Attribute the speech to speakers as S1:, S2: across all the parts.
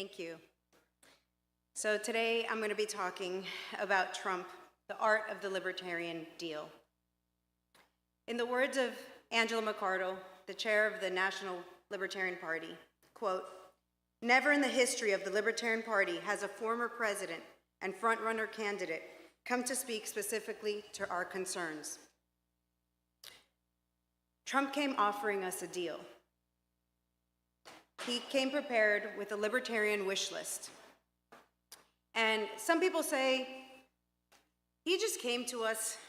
S1: Thank you. So today I'm going to be talking about Trump, the art of the libertarian deal. In the words of Angela McArdle, the chair of the National Libertarian Party, quote, "Never in the history of the Libertarian Party has a former president and front-runner candidate come to speak specifically to our concerns." Trump came offering us a deal. He came prepared with a libertarian wish list. And some people say, he just came to us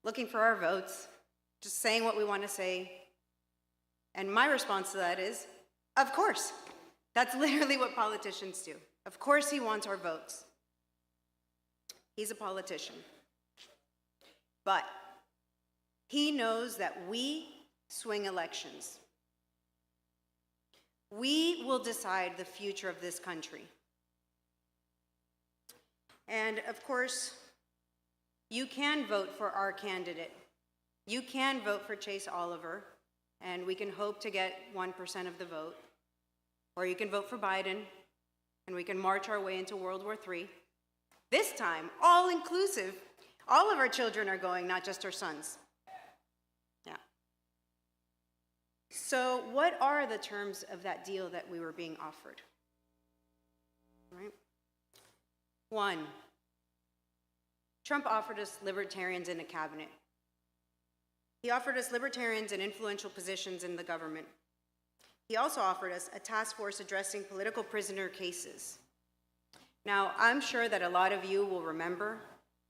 S1: looking for our votes, just saying what we want to say. And my response to that is, of course. That's literally what politicians do. Of course he wants our votes. He's a politician. But he knows that we swing elections. We will decide the future of this country. And of course, you can vote for our candidate. You can vote for Chase Oliver, and we can hope to get 1% of the vote. Or you can vote for Biden, and we can march our way into World War III. This time, all inclusive, all of our children are going, not just our sons. Yeah. So what are the terms of that deal that we were being offered? Right. One, Trump offered us libertarians in the cabinet. He offered us libertarians in influential positions in the government. He also offered us a task force addressing political prisoner cases. Now, I'm sure that a lot of you will remember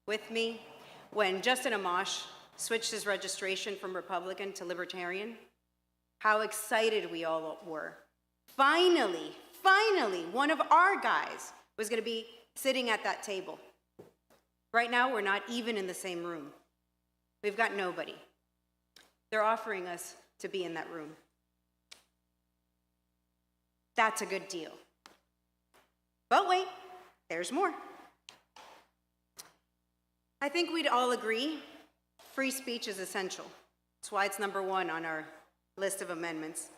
S1: with me when Justin Amash switched his registration from Republican to Libertarian, how excited we all were. Finally, one of our guys was going to be sitting at that table. Right now, we're not even in the same room. We've got nobody. They're offering us to be in that room. That's a good deal. But wait, there's more. I think we'd all agree free speech is essential. That's why it's number one on our list of amendments.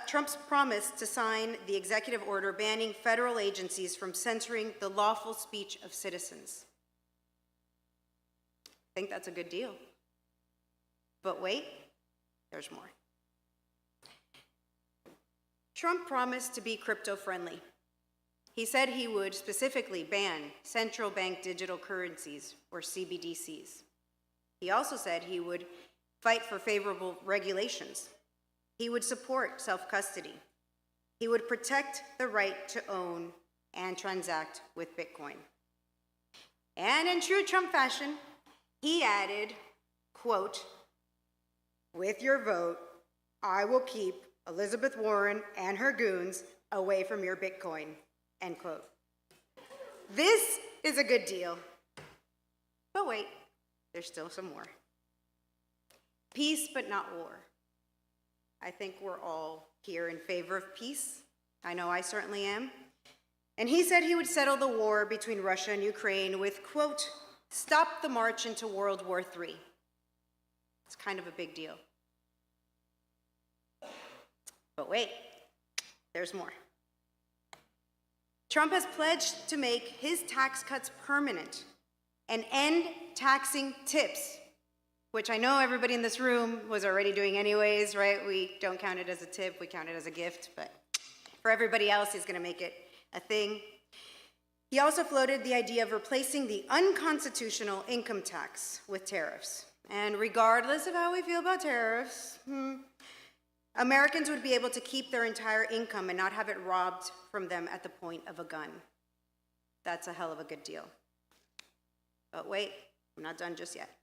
S1: Trump's promise to sign the executive order banning federal agencies from censoring the lawful speech of citizens. I think that's a good deal. But wait, there's more. Trump promised to be crypto-friendly. He said he would specifically ban central bank digital currencies, or CBDCs. He also said he would fight for favorable regulations. He would support self-custody. He would protect the right to own and transact with Bitcoin. And in true Trump fashion, he added, quote, "With your vote, I will keep Elizabeth Warren and her goons away from your Bitcoin," end quote. This is a good deal. But wait, there's still some more. Peace, but not war. I think we're all here in favor of peace. I know I certainly am. And he said he would settle the war between Russia and Ukraine with, quote, "Stop the march into World War III." It's kind of a big deal. But wait, there's more. Trump has pledged to make his tax cuts permanent and end taxing tips, which I know everybody in this room was already doing anyways, right? We don't count it as a tip, we count it as a gift, but for everybody else, he's gonna make it a thing. He also floated the idea of replacing the unconstitutional income tax with tariffs. And regardless of how we feel about tariffs, Americans would be able to keep their entire income and not have it robbed from them at the point of a gun. That's a hell of a good deal. But wait, I'm not done just yet.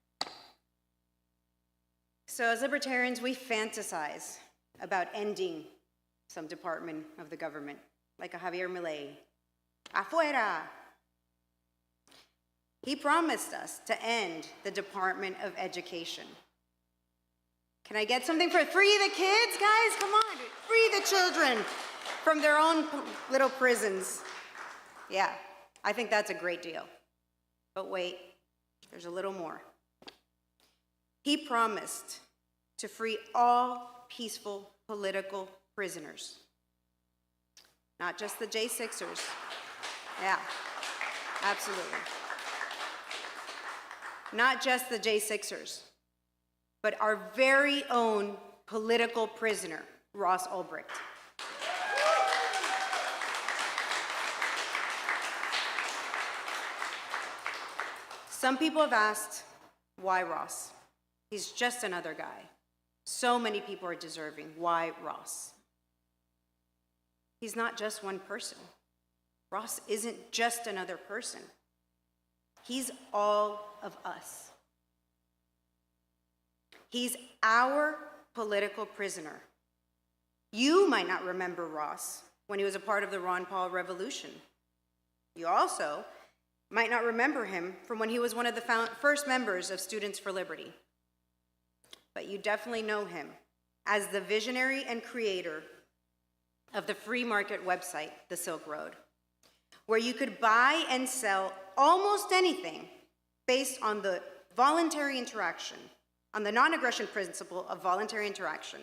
S1: So as libertarians, we fantasize about ending some department of the government, like a Javier Milei. Afuera! He promised us to end the Department of Education. Can I get something for free the kids, guys? Come on, free the children from their own little prisons. Yeah, I think that's a great deal. But wait, there's a little more. He promised to free all peaceful political prisoners. Not just the J6ers. Yeah, absolutely. Not just the J6ers, but our very own political prisoner, Ross Ulbricht. Some people have asked, why Ross? He's just another guy. So many people are deserving. Why Ross? He's not just one person. Ross isn't just another person. He's all of us. He's our political prisoner. You might not remember Ross when he was a part of the Ron Paul Revolution. You also might not remember him from when he was one of the first members of Students for Liberty. But you definitely know him as the visionary and creator of the free market website, The Silk Road, where you could buy and sell almost anything based on the voluntary interaction, on the non-aggression principle of voluntary interaction,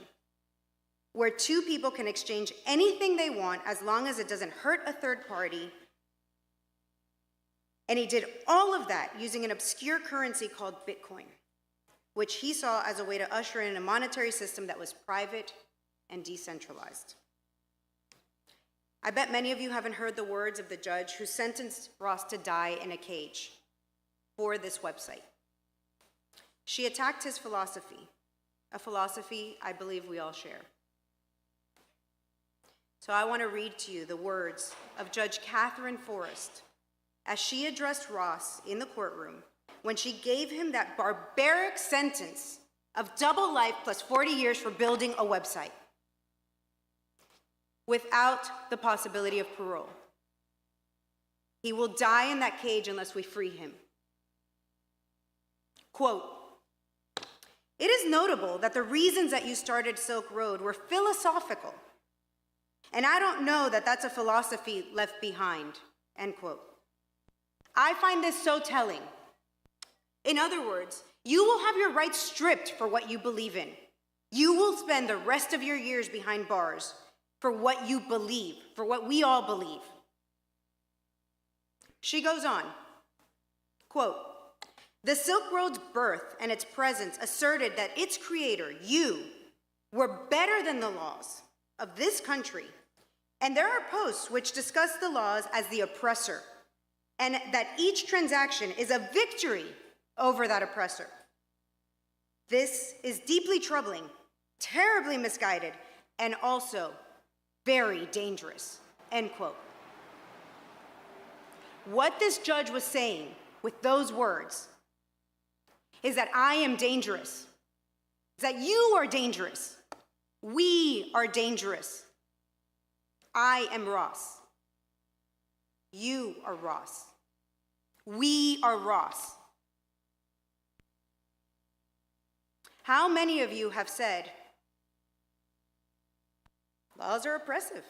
S1: where two people can exchange anything they want as long as it doesn't hurt a third party. And he did all of that using an obscure currency called Bitcoin, which he saw as a way to usher in a monetary system that was private and decentralized. I bet many of you haven't heard the words of the judge who sentenced Ross to die in a cage for this website. She attacked his philosophy, a philosophy I believe we all share. So I want to read to you the words of Judge Catherine Forrest as she addressed Ross in the courtroom when she gave him that barbaric sentence of double life plus 40 years for building a website without the possibility of parole. He will die in that cage unless we free him. Quote, "It is notable that the reasons that you started Silk Road were philosophical, and I don't know that that's a philosophy left behind," end quote. I find this so telling. In other words, you will have your rights stripped for what you believe in. You will spend the rest of your years behind bars for what you believe, for what we all believe. She goes on, quote, "The Silk Road's birth and its presence asserted that its creator, you, were better than the laws of this country, and there are posts which discuss the laws as the oppressor, and that each transaction is a victory over that oppressor. This is deeply troubling, terribly misguided, and also very dangerous," end quote. What this judge was saying with those words is that I am dangerous, is that you are dangerous, we are dangerous. I am Ross. You are Ross. We are Ross. How many of you have said, laws are oppressive?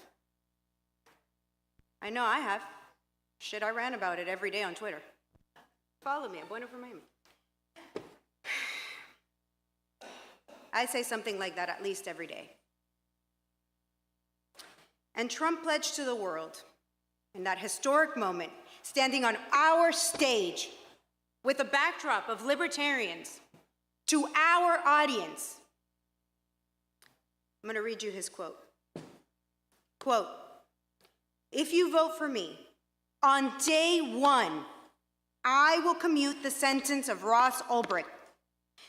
S1: I know I have. Shit, I ran about it every day on Twitter. Follow me at Bueno for Miami. I say something like that at least every day. And Trump pledged to the world in that historic moment, standing on our stage with a backdrop of libertarians to our audience. I'm going to read you his quote. Quote, "If you vote for me, on day one, I will commute the sentence of Ross Ulbricht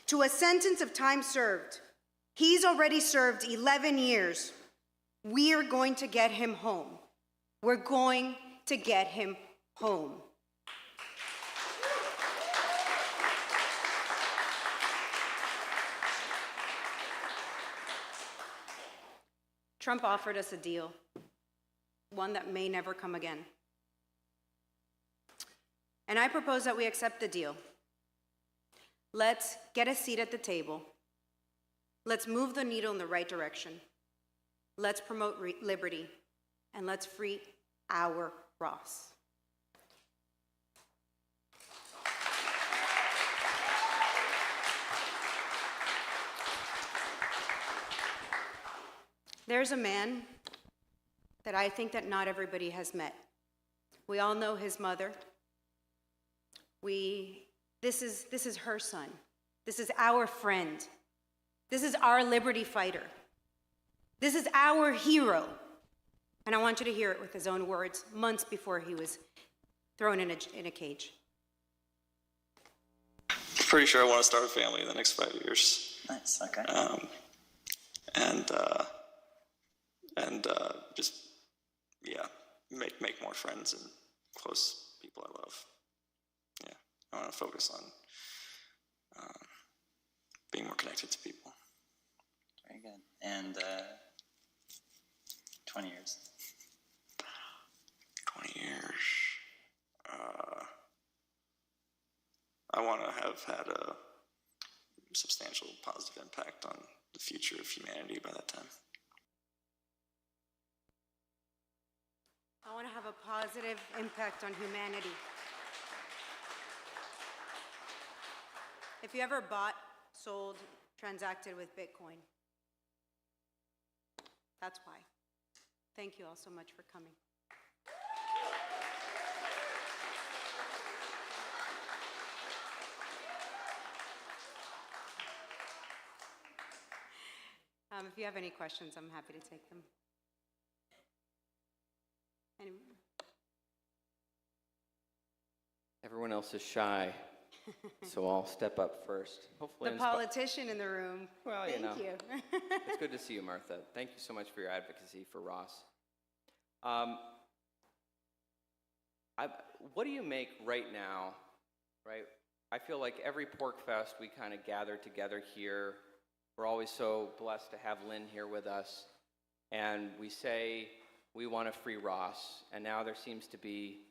S1: to a sentence of time served. He's already served 11 years. We are going to get him home. We're going to get him home." Trump offered us a deal, one that may never come again. And I propose that we accept the deal. Let's get a seat at the table. Let's move the needle in the right direction. Let's promote liberty, and let's free our Ross. There's a man that I think that not everybody has met. We all know his mother. This is her son. This is our friend. This is our liberty fighter. This is our hero. And I want you to hear it with his own words, months before he was thrown in a cage.
S2: Pretty sure I want to start a family in the next 5 years.
S3: Nice, okay.
S2: Just, yeah, make more friends and close people I love. Yeah, I want to focus on being more connected to people.
S3: Very good. And 20 years.
S2: 20 years. I want to have had a substantial positive impact on the future of humanity by that time.
S1: I want to have a positive impact on humanity. If you ever bought, sold, transacted with Bitcoin, that's why. Thank you all so much for coming. If you have any questions, I'm happy to take them. Anyone?
S4: Everyone else is shy, so I'll step up first. Hopefully,
S1: The politician in the room.
S4: Well,
S1: Thank
S4: you know,
S1: you.
S4: it's good to see you, Martha. Thank you so much for your advocacy for Ross. What do you make right now, right? I feel like every PorcFest we kind of gather together here. We're always so blessed to have Lynn here with us. And we say we want to free Ross. And now there seems to be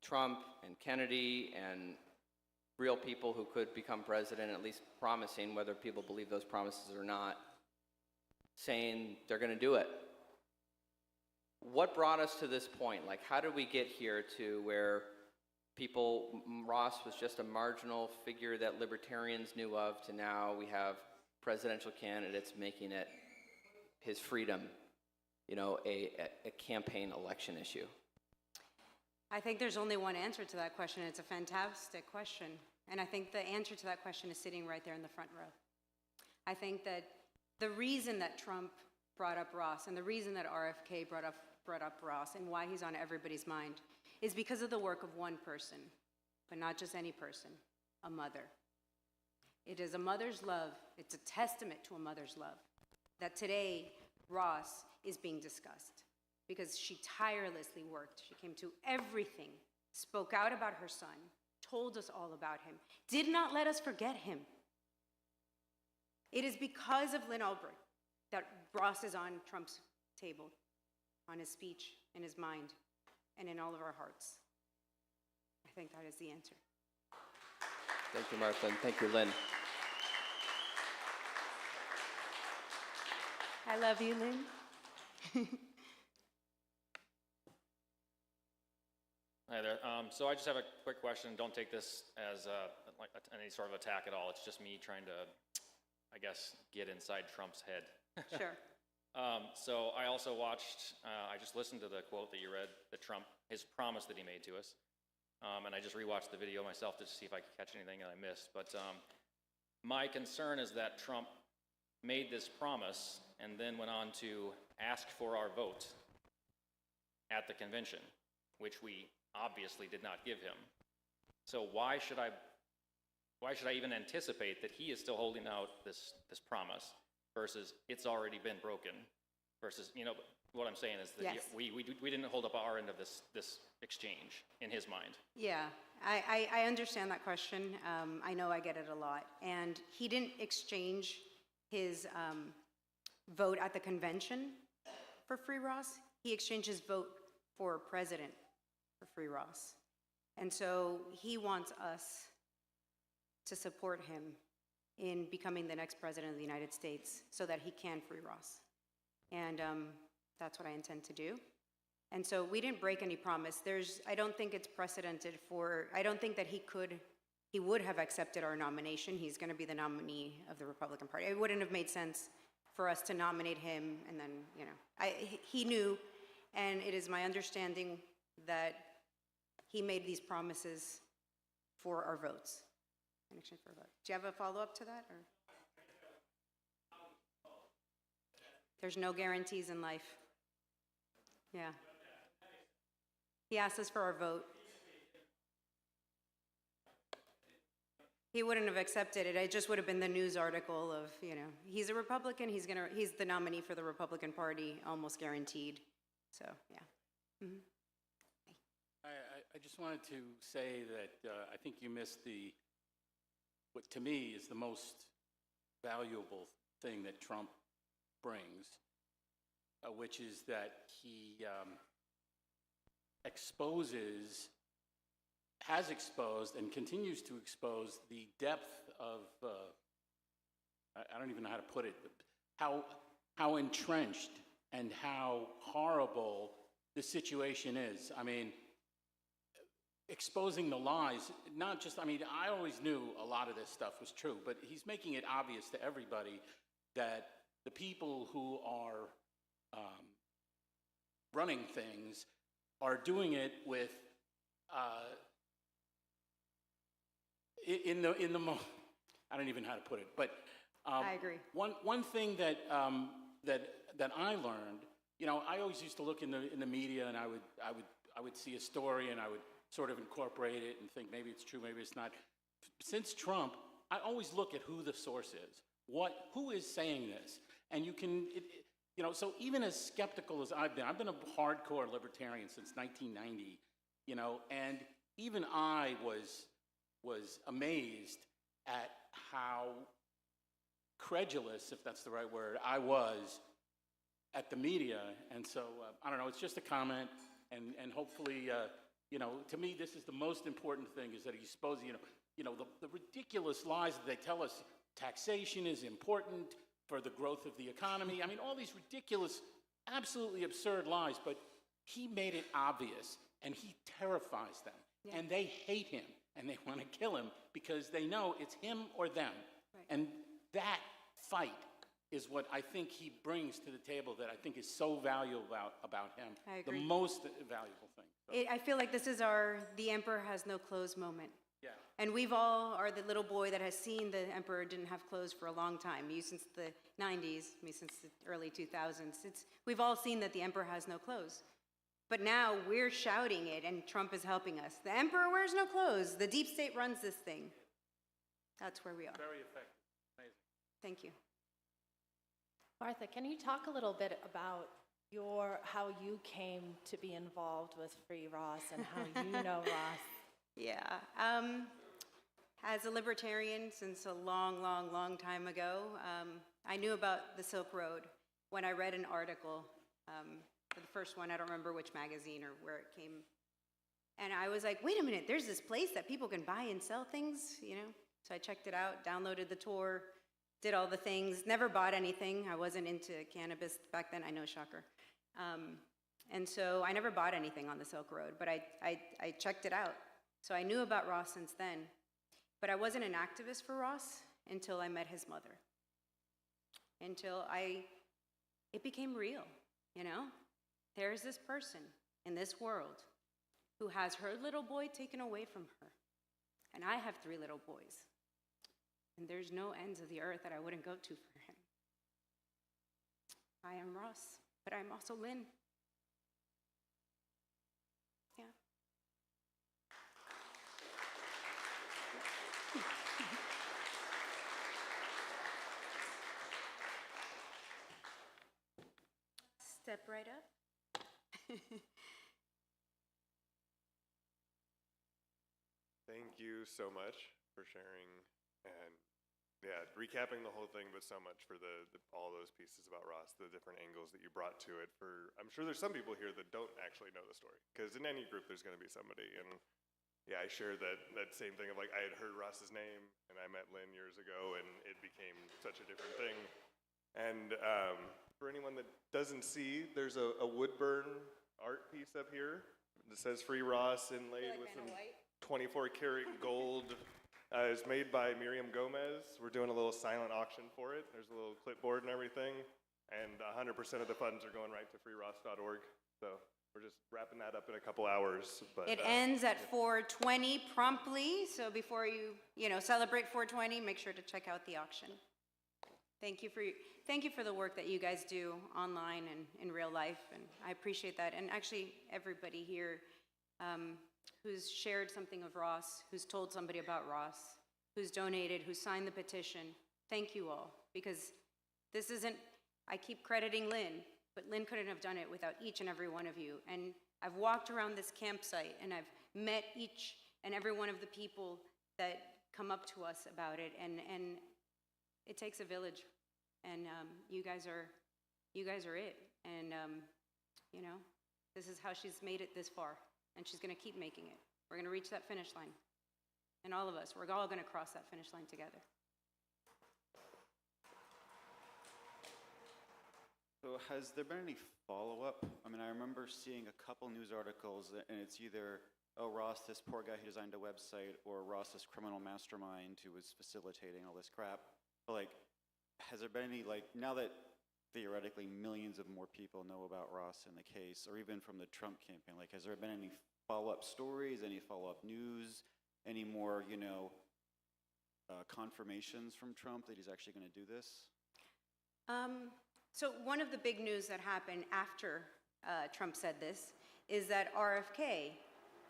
S4: Trump and Kennedy and real people who could become president, at least promising, whether people believe those promises or not, saying they're going to do it. What brought us to this point? Like, how did we get here to where Ross was just a marginal figure that libertarians knew of, to now we have presidential candidates making it his freedom, you know, a campaign election issue?
S1: I think there's only one answer to that question. It's a fantastic question. And I think the answer to that question is sitting right there in the front row. I think that the reason that Trump brought up Ross and the reason that RFK brought up Ross and why he's on everybody's mind is because of the work of one person, but not just any person, a mother. It is a mother's love. It's a testament to a mother's love that today Ross is being discussed because she tirelessly worked. She came to everything, spoke out about her son, told us all about him, did not let us forget him. It is because of Lynn Ulbricht that Ross is on Trump's table, on his speech, in his mind, and in all of our hearts. I think that is the answer.
S4: Thank you, Martha, and thank you, Lynn.
S1: I love you, Lynn.
S5: Hi there. So I just have a quick question. Don't take this as like any sort of attack at all. It's just me trying to, I guess, get inside Trump's head.
S1: Sure.
S5: So I also watched, I just listened to the quote that you read, that Trump, his promise that he made to us. And I just rewatched the video myself to see if I could catch anything that I missed. But my concern is that Trump made this promise and then went on to ask for our vote at the convention, which we obviously did not give him. So why should I even anticipate that he is still holding out this promise versus it's already been broken? Versus, you know, what I'm saying is that
S1: Yes.
S5: we didn't hold up our end of this exchange in his mind.
S1: Yeah, I understand that question. I know I get it a lot. And he didn't exchange his vote at the convention for free Ross. He exchanged his vote for president for free Ross. And so he wants us to support him in becoming the next president of the United States so that he can free Ross. And that's what I intend to do. And so we didn't break any promise. I don't think it's precedented I don't think that he would have accepted our nomination. He's going to be the nominee of the Republican Party. It wouldn't have made sense for us to nominate him, and then, you know, he knew, and it is my understanding that he made these promises for our votes. In exchange for a vote. Do you have a follow-up to that, or? There's no guarantees in life. Yeah. He asked us for our vote. He wouldn't have accepted it. It just would have been the news article of, you know, he's a Republican, he's the nominee for the Republican Party, almost guaranteed. So, yeah. Mm-hmm.
S6: I just wanted to say that I think you missed what to me is the most valuable thing that Trump brings, which is that he has exposed and continues to expose the depth of, I don't even know how to put it, how entrenched and how horrible the situation is. I mean, exposing the lies, not just, I mean, I always knew a lot of this stuff was true, but he's making it obvious to everybody that the people who are running things are doing it with, in the I don't even know how to put it, but
S1: I agree.
S6: One thing that I learned, you know, I always used to look in the media, and I would see a story, and I would sort of incorporate it and think maybe it's true, maybe it's not. Since Trump, I always look at who the source is, who is saying this, and you can, you know, so even as skeptical as I've been a hardcore libertarian since 1990, you know, and even I was amazed at how credulous, if that's the right word, I was at the media. And so, I don't know, it's just a comment, and hopefully, you know, to me, this is the most important thing, is that he's supposed, you know, the ridiculous lies that they tell us, taxation is important for the growth of the economy. I mean, all these ridiculous, absolutely absurd lies, but he made it obvious, and he terrifies them, and they hate him, and they want to kill him because they know it's him or them. Right. And that fight is what I think he brings to the table that I think is so valuable about him.
S1: I agree.
S6: The most valuable thing. So.
S1: I feel like this is the emperor has no clothes moment.
S6: Yeah.
S1: And we've all are the little boy that has seen the emperor didn't have clothes for a long time. You since the 90s, me since the early 2000s. We've all seen that the emperor has no clothes. But now we're shouting it, and Trump is helping us. The emperor wears no clothes. The deep state runs this thing. That's where we are.
S6: Very effective. Amazing.
S1: Thank you.
S7: Martha, can you talk a little bit about how you came to be involved with Free Ross and how you know Ross?
S1: Yeah. As a libertarian since a long, long, long time ago, I knew about the Silk Road when I read an article, the first one, I don't remember which magazine or where it came. And I was like, wait a minute, there's this place that people can buy and sell things, you know? So I checked it out, downloaded the tour, did all the things, never bought anything. I wasn't into cannabis back then, I know, shocker. And so I never bought anything on the Silk Road, but I checked it out. So I knew about Ross since then, but I wasn't an activist for Ross until I met his mother. Until it became real, you know? There's this person in this world who has her little boy taken away from her, and I have 3 little boys. And there's no ends of the earth that I wouldn't go to for him. I am Ross, but I'm also Lynn. Yeah. Step right up.
S8: Thank you so much for sharing and recapping the whole thing, but so much for all those pieces about Ross, the different angles that you brought to it. I'm sure there's some people here that don't actually know the story, because in any group there's going to be somebody. And yeah, I share that same thing of, like, I had heard Ross's name and I met Lynn years ago, and it became such a different thing. And for anyone that doesn't see, there's a wood burn art piece up here that says Free Ross inlaid with some 24 karat gold It's made by Miriam Gomez. We're doing a little silent auction for it. There's a little clipboard and everything, and 100% of the funds are going right to freeross.org. So we're just wrapping that up in a couple hours. But
S1: It ends at 4:20 promptly, so before you celebrate 4:20, make sure to check out the auction. Thank you for the work that you guys do online and in real life, and I appreciate that. And actually, everybody here who's shared something of Ross, who's told somebody about Ross, who's donated, who signed the petition, thank you all, because this isn't, I keep crediting Lynn, but Lynn couldn't have done it without each and every one of you. And I've walked around this campsite, and I've met each and every one of the people that come up to us about it, and it takes a village, and you guys are it. And this is how she's made it this far, and she's going to keep making it. We're going to reach that finish line, and all of us, we're all going to cross that finish line together.
S9: So has there been any follow-up? I mean, I remember seeing a couple news articles, and it's either, oh, Ross, this poor guy who designed a website, or Ross, this criminal mastermind who was facilitating all this crap. But, like, has there been any, like, now that theoretically millions of more people know about Ross and the case, or even from the Trump campaign, like, has there been any follow-up stories, any follow-up news, any more, confirmations from Trump that he's actually going to do this?
S1: So one of the big news that happened after Trump said this is that RFK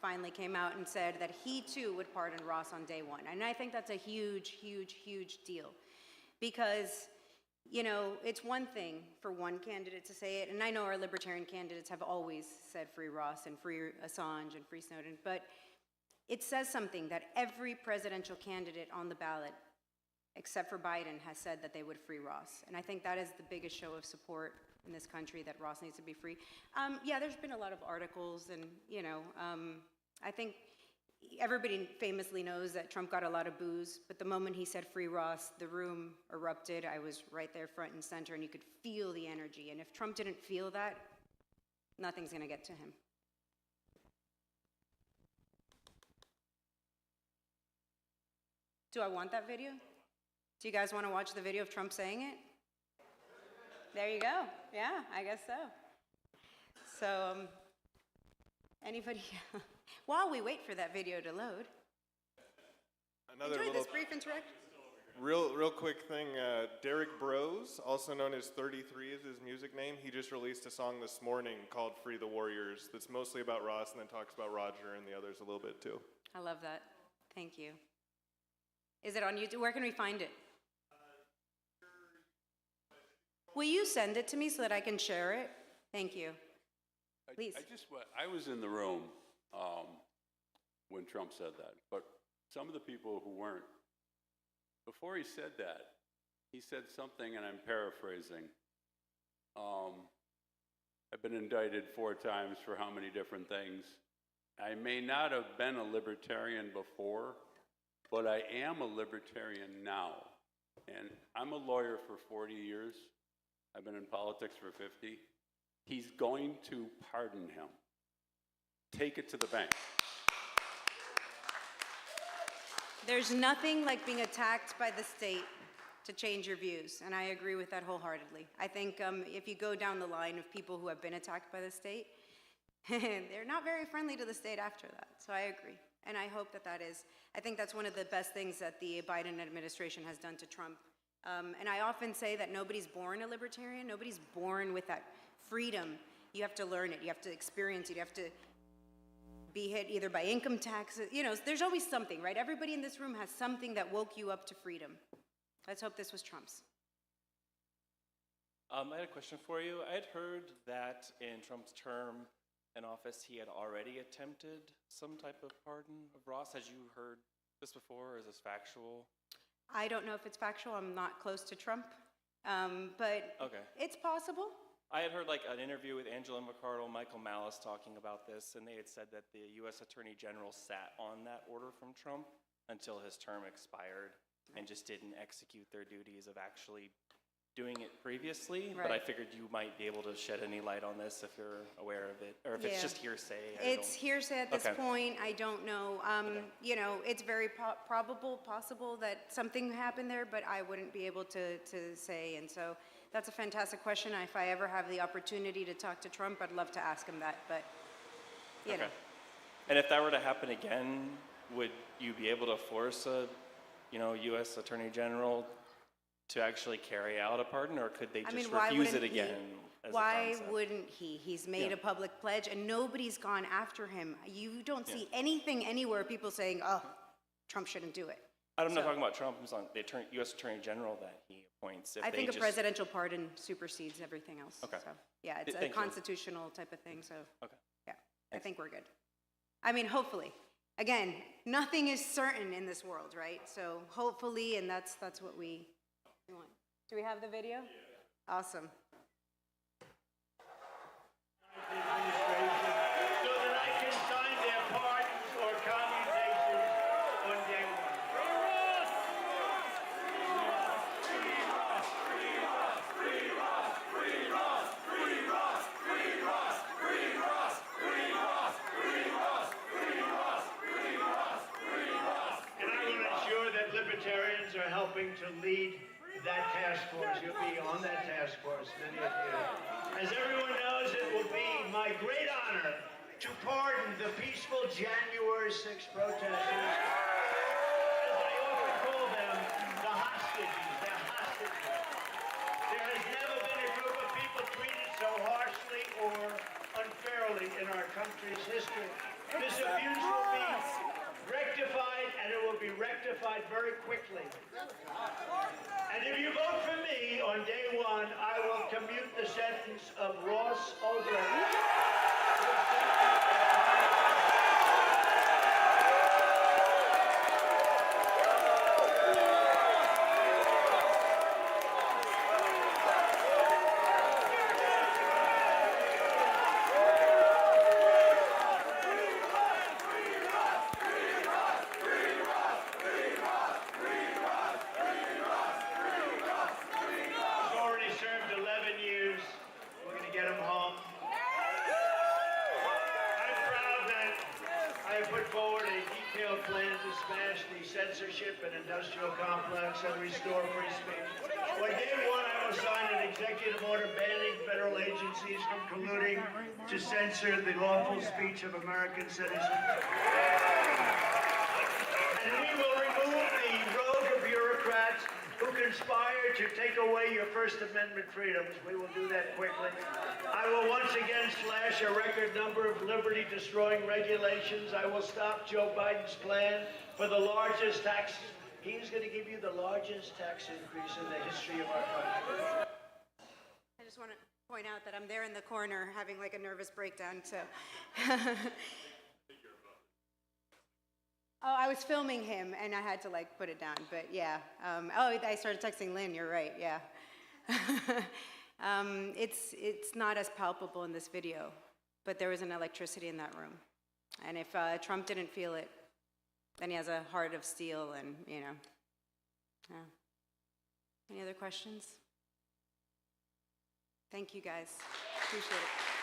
S1: finally came out and said that he too would pardon Ross on day one. And I think that's a huge, huge, huge deal. Because, it's one thing for one candidate to say it, and I know our Libertarian candidates have always said free Ross and free Assange and free Snowden, but it says something that every presidential candidate on the ballot, except for Biden, has said that they would free Ross. And I think that is the biggest show of support in this country, that Ross needs to be free. Yeah, there's been a lot of articles, and, I think everybody famously knows that Trump got a lot of boos, but the moment he said free Ross, the room erupted. I was right there front and center, and you could feel the energy. And if Trump didn't feel that, nothing's going to get to him. Do I want that video? Do you guys want to watch the video of Trump saying it? There you go. Yeah, I guess so. So, anybody? While we wait for that video to load, enjoy this brief interaction.
S8: Real quick thing, Derek Bros, also known as 33 is his music name. He just released a song this morning called Free the Warriors that's mostly about Ross and then talks about Roger and the others a little bit too.
S1: I love that. Thank you. Is it on YouTube? Where can we find it? Will you send it to me so that I can share it? Thank you. Please.
S10: I was in the room when Trump said that, but some of the people who weren't, before he said that, he said something, and I'm paraphrasing. I've been indicted 4 times for how many different things. I may not have been a libertarian before, but I am a libertarian now. And I'm a lawyer for 40 years. I've been in politics for 50. He's going to pardon him. Take it to the bank.
S1: There's nothing like being attacked by the state to change your views, and I agree with that wholeheartedly. I think if you go down the line of people who have been attacked by the state, they're not very friendly to the state after that, so I agree. And I hope I think that's one of the best things that the Biden administration has done to Trump. And I often say that nobody's born a libertarian, nobody's born with that freedom. You have to learn it, you have to experience it, you have to be hit either by income taxes, there's always something, right? Everybody in this room has something that woke you up to freedom. Let's hope this was Trump's.
S11: I had a question for you. I had heard that in Trump's term in office, he had already attempted some type of pardon of Ross. Had you heard this before, or is this factual?
S1: I don't know if it's factual. I'm not close to Trump, but
S11: okay.
S1: It's possible.
S11: I had heard like an interview with Angela McArdle, Michael Malice talking about this, and they had said that the U.S. Attorney General sat on that order from Trump until his term expired and just didn't execute their duties of actually doing it previously, but I
S1: Right.
S11: figured you might be able to shed any light on this if you're aware of it, or if it's
S1: Yeah.
S11: just hearsay.
S1: It's hearsay at this
S11: Okay.
S1: point. I don't know. You know, it's very possible that something happened there, but I wouldn't be able to say. And so that's a fantastic question. If I ever have the opportunity to talk to Trump, I'd love to ask him that. But, you know.
S11: And if that were to happen again, would you be able to force a, U.S. Attorney General to actually carry out a pardon, or could they
S1: I
S11: just
S1: mean, why
S11: refuse it
S1: wouldn't he?
S11: again? As a
S1: Why
S11: concept?
S1: wouldn't he? He's made
S11: Yeah.
S1: a public pledge, and nobody's gone after him. You don't
S11: Yeah.
S1: see anything anywhere, people saying, oh, Trump shouldn't do it.
S11: I'm not
S1: So-
S11: talking about Trump. I'm talking the U.S. Attorney General that he appoints. If
S1: I
S11: they
S1: think a
S11: just-
S1: presidential pardon supersedes everything else.
S11: Okay.
S1: So, yeah, it's a
S11: Thank you.
S1: constitutional type of thing, so.
S11: Okay.
S1: Yeah, I think we're good. I mean, hopefully. Again, nothing is certain in this world, right? So hopefully, and that's what we want. Do we have the video? Awesome.
S12: So that I can sign their pardons or commutations on day one. And I will ensure that libertarians are helping to lead that task force. You'll be on that task force, many of you. As everyone knows, it will be my great honor to pardon the peaceful January 6th protesters. As I often call them, the hostages. They're hostages. There has never been a group of people treated so harshly or unfairly in our country's history. This abuse will be rectified, and it will be rectified very quickly. And if you vote for me on day one, I will commute the sentence of Ross Ulbricht. He's already served 11 years. We're going to get him home. I'm proud that I have put forward a detailed plan to smash the censorship and industrial complex and restore free speech. On day one, I will sign an executive order banning federal agencies from colluding to censor the lawful speech of American citizens. And we will remove the rogue bureaucrats who conspire to take away your First Amendment freedoms. We will do that quickly. I will once again slash a record number of liberty-destroying regulations. I will stop Joe Biden's plan for the largest tax. He's going to give you the largest tax increase in the history of our country.
S1: I just want to point out that I'm there in the corner having like a nervous breakdown, so. Oh, I was filming him and I had to like put it down, but yeah. I started texting Lynn, you're right, yeah. It's not as palpable in this video, but there was an electricity in that room. And if Trump didn't feel it, then he has a heart of steel and, you know. Yeah. Any other questions? Thank you guys, appreciate it.